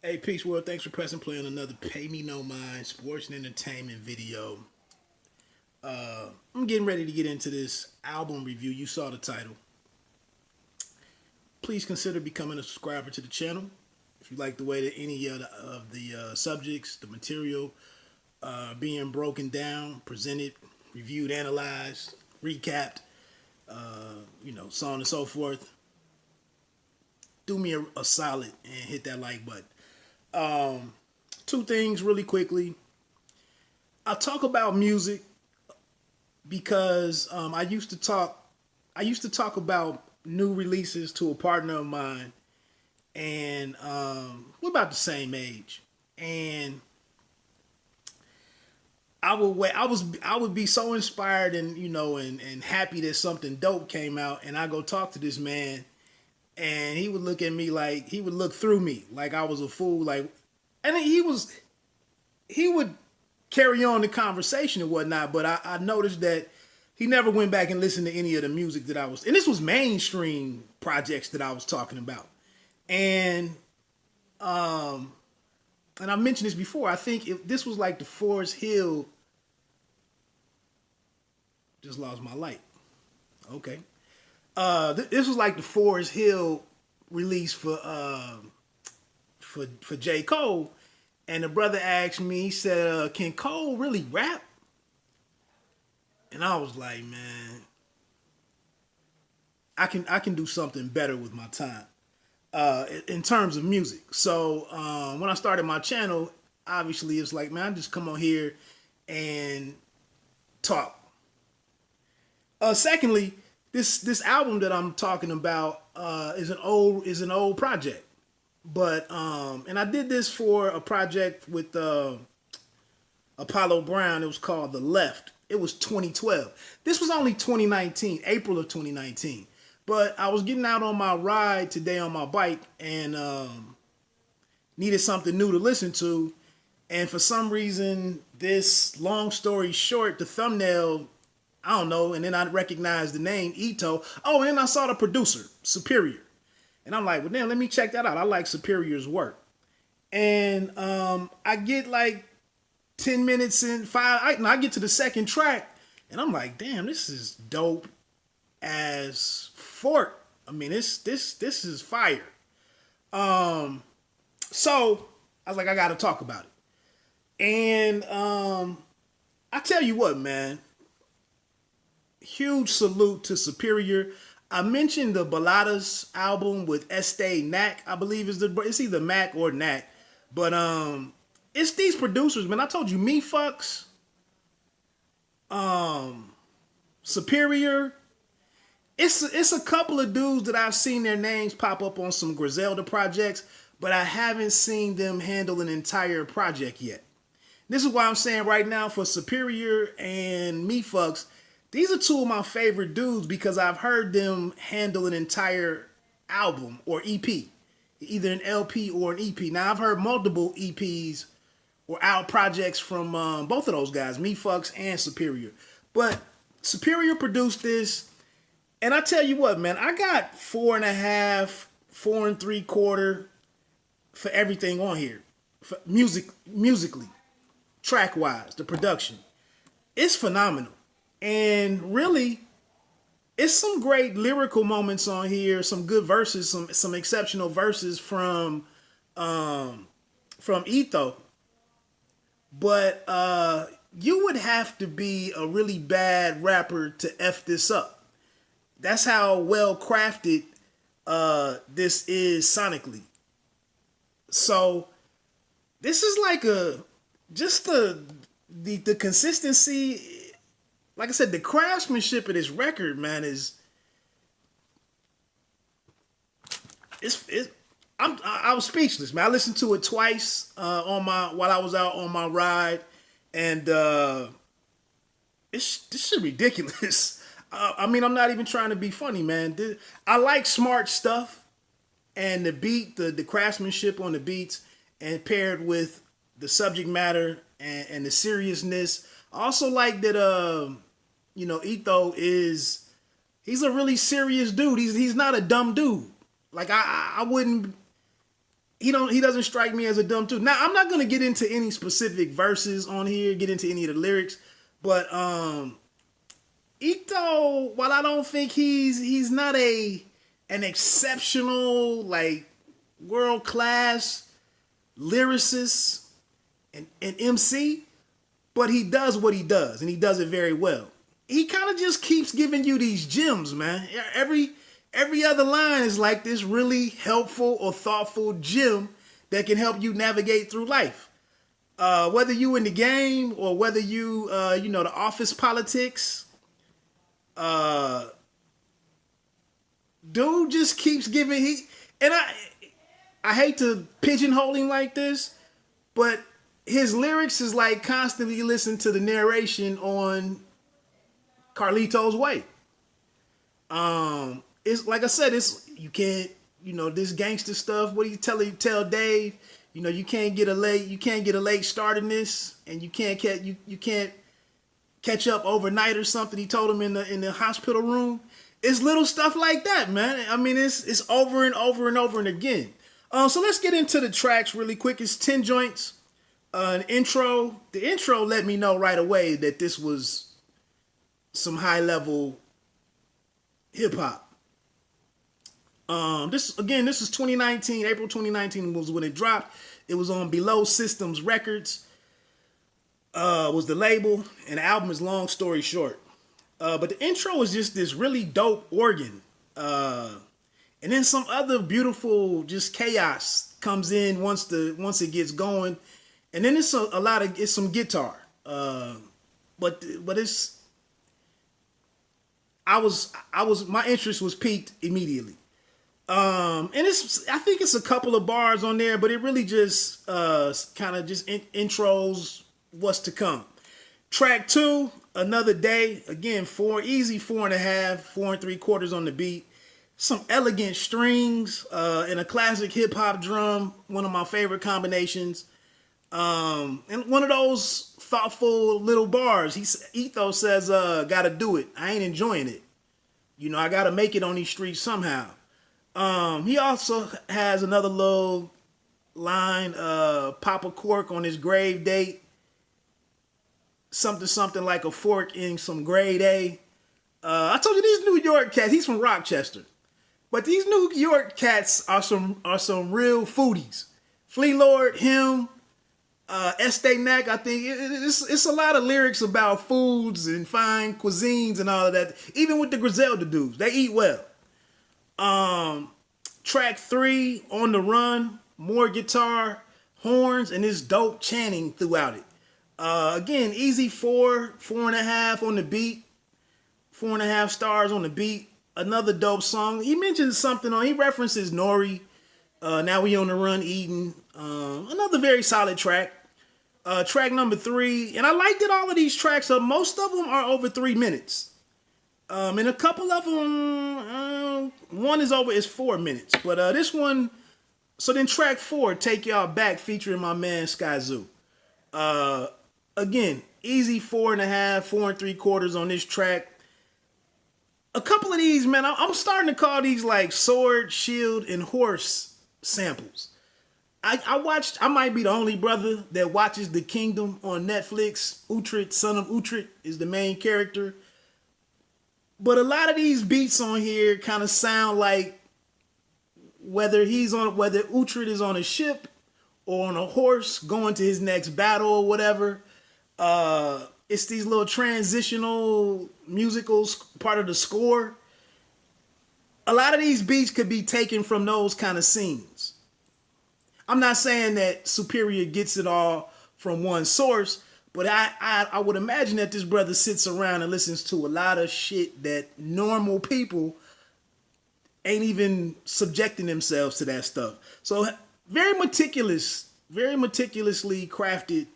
Hey, Peace World, thanks for pressing play on another Pay Me No Mind sports and entertainment video. I'm getting ready to get into this album review. You saw the title. Please consider becoming a subscriber to the channel. If you like the way that any of the subjects, the material being broken down, presented, reviewed, analyzed, recapped, so on and so forth, do me a solid and hit that like button. Two things really quickly. I talk about music because I used to talk about new releases to a partner of mine, and we're about the same age. And I would be so inspired and and happy that something dope came out, and I go talk to this man, and he would look at me like he would look through me like I was a fool, and he would carry on the conversation and whatnot, but I noticed that he never went back and listened to any of the music that I was, and this was mainstream projects that I was talking about. And and I mentioned this before, I think if this was like the Forest Hill, just lost my light. Okay. This was like the Forest Hill release for J. Cole. And the brother asked me, he said, can Cole really rap? And I was like, man, I can do something better with my time in terms of music. So when I started my channel, obviously it's like, man, I just come on here and talk. Secondly, this album that I'm talking about is an old project. But and I did this for a project with Apollo Brown. It was called The Left. It was 2012. This was only 2019, April of 2019. But I was getting out on my ride today on my bike and needed something new to listen to. And for some reason, this, long story short, the thumbnail, I don't know, and then I recognized the name, Ito. Oh, and then I saw the producer, Superior. And I'm like, well, damn, let me check that out. I like Superior's work. And I get like 10 minutes in, I get to the second track, and I'm like, damn, this is dope as fork. I mean, this is fire. So I was like, I got to talk about it. And I tell you what, man, huge salute to Superior. I mentioned the Baladas album with Este Knack, I believe it's either Mac or Knack. But it's these producers, man. I told you, Me Fucks, Superior. It's a couple of dudes that I've seen their names pop up on some Griselda projects, but I haven't seen them handle an entire project yet. This is why I'm saying right now, for Superior and Me Fucks, these are two of my favorite dudes because I've heard them handle an entire album or EP, either an LP or an EP. Now, I've heard multiple EPs or out projects from both of those guys, Me Fucks and Superior. But Superior produced this, and I tell you what, man, I got 4.5, 4.75 for everything on here, for musically, track wise, the production. It's phenomenal. And really, it's some great lyrical moments on here, some good verses, some exceptional verses from Etho. But you would have to be a really bad rapper to F this up. That's how well crafted this is sonically. So this is like the consistency. Like I said, the craftsmanship of this record, man, I was speechless, man. I listened to it twice while I was out on my ride, and this shit ridiculous. I mean, I'm not even trying to be funny, man. I like smart stuff, and the beat, the craftsmanship on the beats, and paired with the subject matter and the seriousness. I also like that Etho he's a really serious dude. He's not a dumb dude. Like I wouldn't he doesn't strike me as a dumb dude. Now I'm not gonna get into any specific verses on here, get into any of the lyrics, but Ito, while I don't think he's not an exceptional, like, world class lyricist and MC, but he does what he does, and he does it very well. He kind of just keeps giving you these gems, man. Every other line is like this really helpful or thoughtful gem that can help you navigate through life. Whether you in the game or whether you the office politics, dude just keeps giving. I hate to pigeonhole him like this, but his lyrics is like constantly listening to the narration on Carlito's Way. It's like I said, you can't, this gangster stuff. What do you tell Dave? You can't get a late start in this, and you can't catch up overnight or something. He told him in the hospital room. It's little stuff like that, man. I mean, it's over and over and over and again. So let's get into the tracks really quick. It's 10 joints, an intro. The intro let me know right away that this was some high level hip hop. This is 2019. April 2019 was when it dropped. It was on Below Systems Records. Was the label, and the album is Long Story Short. But the intro is just this really dope organ. And then some other beautiful just chaos comes in once it gets going. And then it's some guitar. But my interest was piqued immediately. And I think it's a couple of bars on there, but it really just kind of just intros what's to come. Track 2, Another Day. Again, 4.5, 4 3/4 on the beat. Some elegant strings and a classic hip hop drum. One of my favorite combinations. And one of those thoughtful little bars. Ethos says, "Gotta do it. I ain't enjoying it. I gotta make it on these streets somehow." He also has another little line, "Pop a cork on his grave date. Something like a fork in some grade A." I told you these New York cats. He's from Rochester, but these New York cats are some real foodies. Flea Lord, him, Estee Nack. I think it's a lot of lyrics about foods and fine cuisines and all of that. Even with the Griselda dudes, they eat well. Track 3, On the Run, more guitar, horns, and this dope chanting throughout it. Again, easy 4.5 on the beat, 4.5 stars on the beat. Another dope song. He mentions he references Nori. Now We on the Run eating. Another very solid track. Track number 3, and I liked that all of these tracks, most of them are over 3 minutes. And a couple of them, one is 4 minutes. But this one, so then track 4, Take Y'all Back, featuring my man Sky Zoo. Again, easy 4.5, 4 3/4 on this track. A couple of these, man, I'm starting to call these like sword, shield, and horse samples. I might be the only brother that watches The Kingdom on Netflix. Uhtred, son of Uhtred, is the main character. But a lot of these beats on here kind of sound like whether Uhtred is on a ship or on a horse going to his next battle or whatever. It's these little transitional musicals, part of the score. A lot of these beats could be taken from those kind of scenes. I'm not saying that Superior gets it all from one source, but I would imagine that this brother sits around and listens to a lot of shit that normal people ain't even subjecting themselves to that stuff. So very meticulously crafted,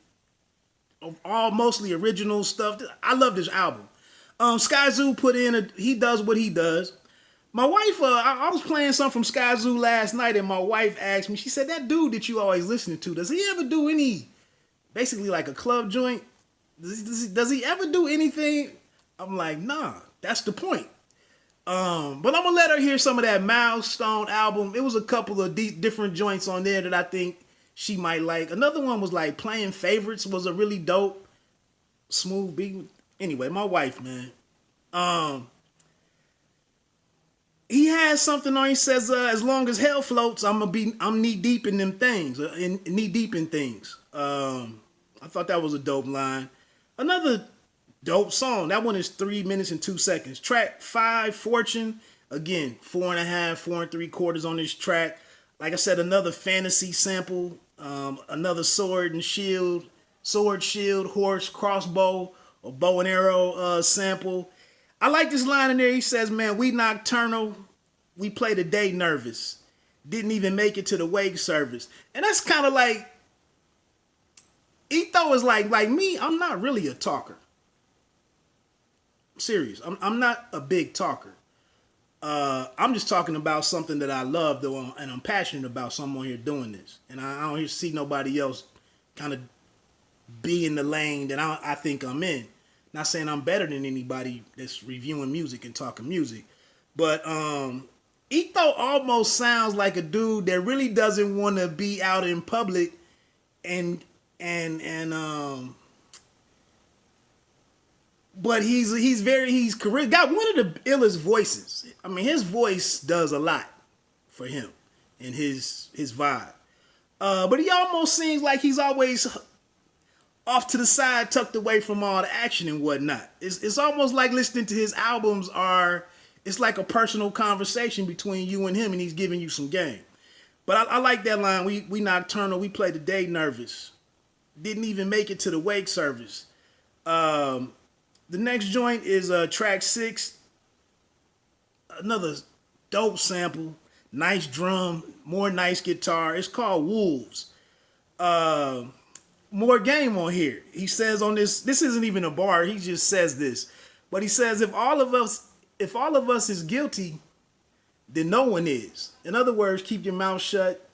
all mostly original stuff. I love this album. Sky Zoo he does what he does. My wife, I was playing something from Sky Zoo last night, and my wife asked me, she said, "That dude that you always listening to, does he ever do any, basically like a club joint? Does he ever do anything?" I'm like, nah, that's the point. But I'm gonna let her hear some of that Milestone album. It was a couple of different joints on there that I think she might like. Another one was like Playing Favorites was a really dope, smooth beat. Anyway, my wife, man. He has something on. He says, "As long as hell floats, I'm knee deep in them things, knee deep in things." I thought that was a dope line. Another dope song. That one is 3 minutes and 2 seconds. Track 5, Fortune. Again, 4.5, 4 3/4 on this track. Like I said, another fantasy sample. Another sword, shield, horse, crossbow, or bow and arrow sample. I like this line in there. He says, "Man, we nocturnal. We play the day nervous. Didn't even make it to the wake service." And that's kind of like, Etho is like me. I'm not really a talker. I'm serious. I'm not a big talker. I'm just talking about something that I love, though, and I'm passionate about. So I'm on here doing this, and I don't see nobody else kind of be in the lane that I think I'm in. Not saying I'm better than anybody that's reviewing music and talking music, but Etho almost sounds like a dude that really doesn't want to be out in public, but he's got one of the illest voices. I mean, his voice does a lot for him and his vibe. But he almost seems like he's always off to the side, tucked away from all the action and whatnot. It's almost like listening to his albums it's like a personal conversation between you and him, and he's giving you some game. But I like that line. We nocturnal, we play the day nervous. Didn't even make it to the wake service. The next joint is track 6. Another dope sample. Nice drum, more nice guitar. It's called Wolves. More game on here. He says on this isn't even a bar, he just says this. But he says, if all of us is guilty, then no one is. In other words, keep your mouth shut.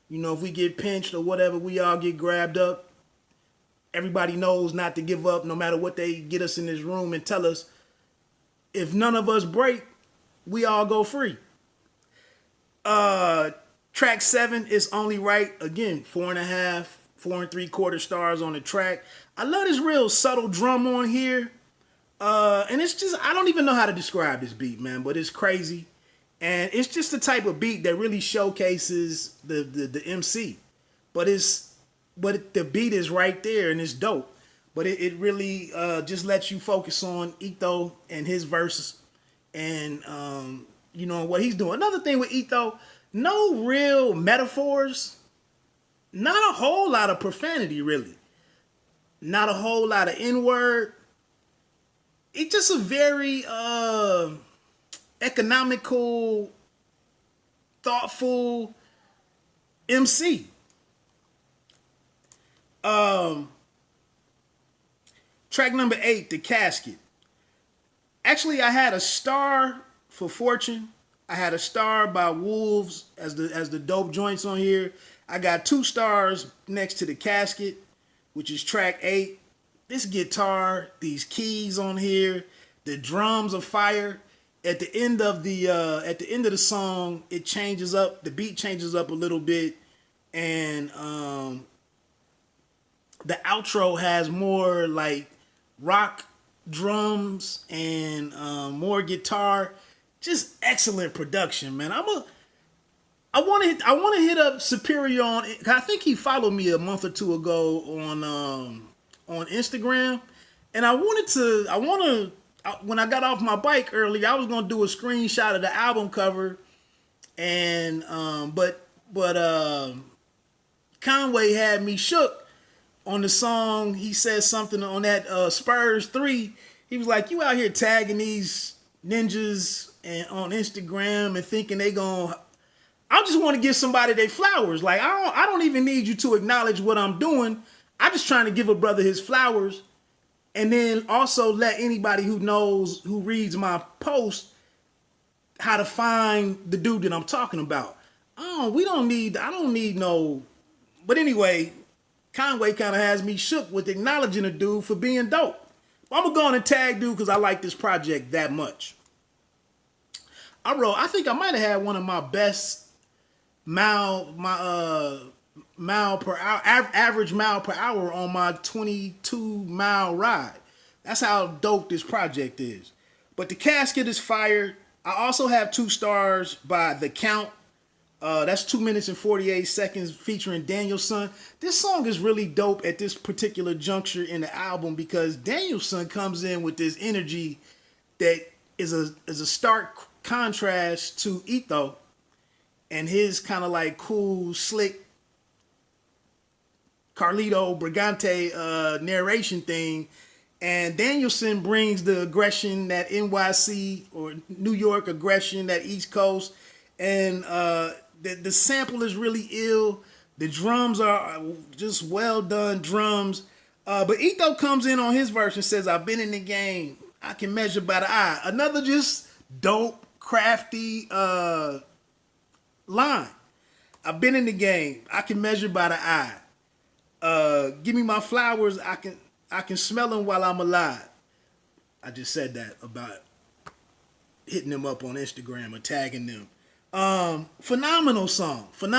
You know, if we get pinched or whatever, we all get grabbed up. Everybody knows not to give up no matter what they get us in this room and tell us. If none of us break, we all go free. Track 7 is Only Right. Again, 4.5, 4 3/4 stars on the track. I love this real subtle drum on here. And it's just, I don't even know how to describe this beat, man, but it's crazy. And it's just the type of beat that really showcases the MC. But the beat is right there and it's dope. But it really just lets you focus on Etho and his verses and, what he's doing. Another thing with Etho, no real metaphors. Not a whole lot of profanity, really. Not a whole lot of N-word. It's just a very economical, thoughtful MC. Track number 8, The Casket. Actually, I had a star for Fortune. I had a star by Wolves as the dope joints on here. I got 2 stars next to The Casket, which is track 8. This guitar, these keys on here, the drums are fire. At the end of the song, it changes up. The beat changes up a little bit, and the outro has more like rock drums and more guitar. Just excellent production, man. I want to hit up Superior on. I think he followed me a month or two ago on Instagram, and when I got off my bike earlier, I was gonna do a screenshot of the album cover, and but Conway had me shook on the song. He said something on that Spurs 3. He was like, "You out here tagging these ninjas and on Instagram and thinking they gonna." I just want to give somebody their flowers. Like I don't even need you to acknowledge what I'm doing. I'm just trying to give a brother his flowers, and then also let anybody who reads my post how to find the dude that I'm talking about. I don't need no. But anyway, Conway kind of has me shook with acknowledging a dude for being dope. I'm gonna go on and tag dude because I like this project that much. I think I might have had one of my best mile per hour, average mile per hour on my 22-mile ride. That's how dope this project is. But the casket is fire. I also have 2 stars by The Count. That's 2 minutes and 48 seconds featuring Danielson. This song is really dope at this particular juncture in the album because Danielson comes in with this energy that is a stark contrast to Etho and his kind of like cool, slick Carlito Brigante narration thing. And Danielson brings the aggression, that NYC or New York aggression, that East Coast. And the sample is really ill. The drums are just well done drums. But Etho comes in on his verse and says, I've been in the game. I can measure by the eye. Another just dope, crafty line. I've been in the game. I can measure by the eye. Give me my flowers. I can smell them while I'm alive. I just said that about hitting them up on Instagram or tagging them. Phenomenal song. Then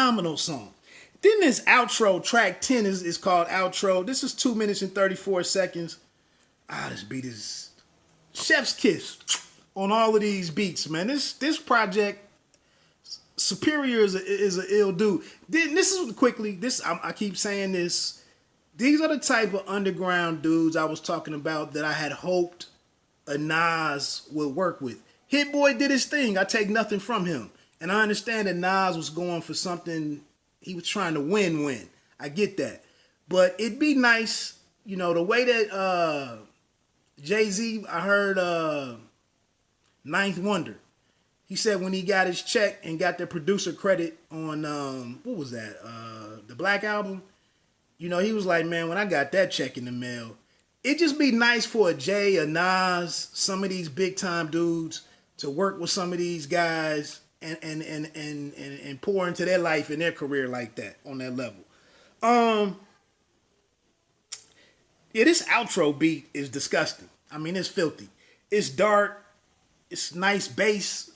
this outro, track 10 is called Outro. This is 2 minutes and 34 seconds. This beat is chef's kiss on all of these beats, man. This project, Superior is an ill dude. This is quickly, I keep saying this. These are the type of underground dudes I was talking about that I had hoped a Nas would work with. Hit Boy did his thing. I take nothing from him. And I understand that Nas was going for something, he was trying to win-win. I get that. But it'd be nice, the way that Jay-Z, I heard Ninth Wonder. He said when he got his check and got the producer credit on, what was that, the Black Album? He was like, man, when I got that check in the mail, it'd just be nice for a Jay, a Nas, some of these big-time dudes to work with some of these guys and pour into their life and their career like that, on that level. This outro beat is disgusting. I mean, it's filthy. It's dark. It's nice bass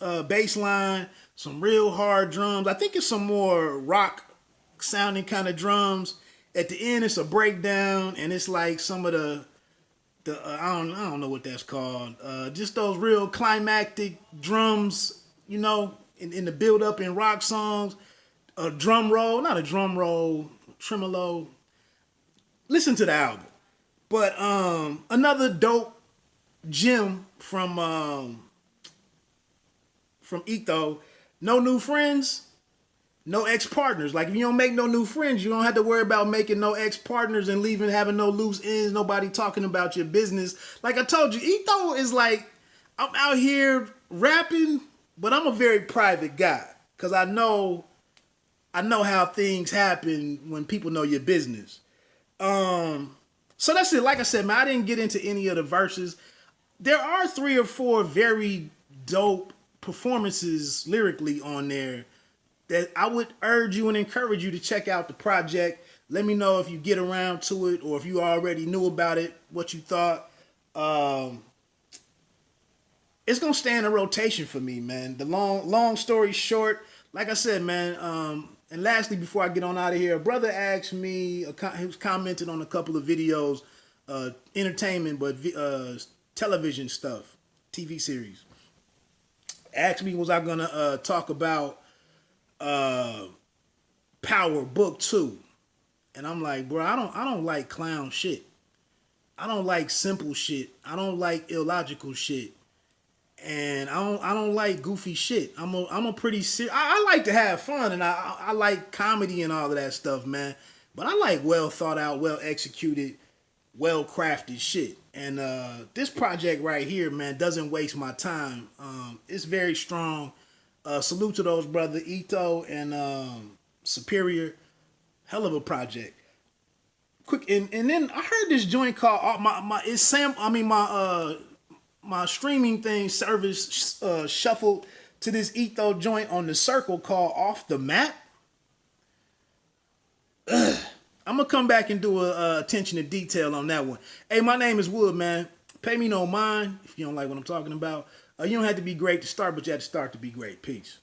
line, some real hard drums. I think it's some more rock sounding kind of drums. At the end, it's a breakdown, and it's like some of the I don't know what that's called. Just those real climactic drums, in the build up in rock songs. A drum roll, not a drum roll, tremolo. Listen to the album. But another dope gem from Etho. No new friends, no ex-partners. Like, if you don't make no new friends, you don't have to worry about making no ex-partners and having no loose ends, nobody talking about your business. Like I told you, Etho is like, I'm out here rapping, but I'm a very private guy. Because I know how things happen when people know your business. So that's it. Like I said, man, I didn't get into any of the verses. There are 3 or 4 very dope performances lyrically on there that I would urge you and encourage you to check out the project. Let me know if you get around to it or if you already knew about it, what you thought. It's going to stay in a rotation for me, man. The long story short, like I said, man, and lastly, before I get on out of here, a brother asked me, he was commenting on a couple of videos, entertainment, but television stuff, TV series. Asked me, was I going to talk about Power Book 2? And I'm like, bro, I don't like clown shit. I don't like simple shit. I don't like illogical shit. And I don't like goofy shit. I'm a pretty serious. I like to have fun, and I like comedy and all of that stuff, man. But I like well thought out, well executed, well crafted shit. And this project right here, man, doesn't waste my time. It's very strong. Salute to those brothers, Etho and Superior. Hell of a project. Quick, and then I heard this joint called my streaming thing service shuffled to this Etho joint on the Circle called Off the Map. I'm gonna come back and do a attention to detail on that one. Hey, my name is Wood, man. Pay me no mind if you don't like what I'm talking about. You don't have to be great to start, but you have to start to be great. Peace.